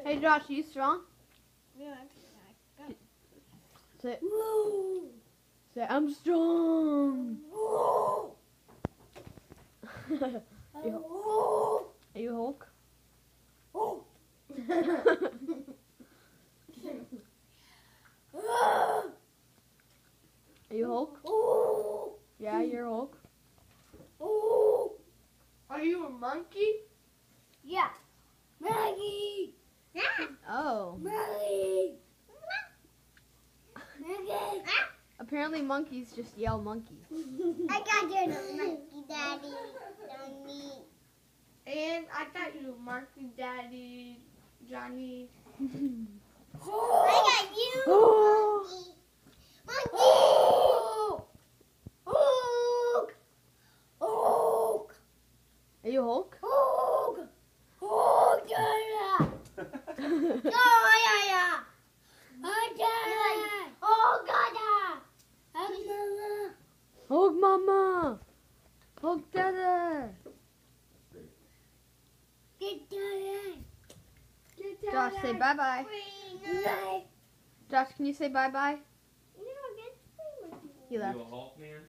Hey Josh, are you strong? Yeah. Say, say I'm strong. Are you Hulk? Are you Hulk? Yeah, you're Hulk. Are you a monkey? Yeah. Maggie. Oh. Maggie. Maggie. Apparently monkeys just yell monkey. I got your monkey, Daddy. Johnny. And I got you, monkey daddy, Johnny. I got you, Oh. monkey. Monkey. Hulk. Hulk. Are you Hulk? Hulk. Hulk. Yeah. Oh yeah. Oh God. Hulk mama. Hulk dada. Josh, say bye bye. Josh, can you say bye bye? He You left. a Hulk man?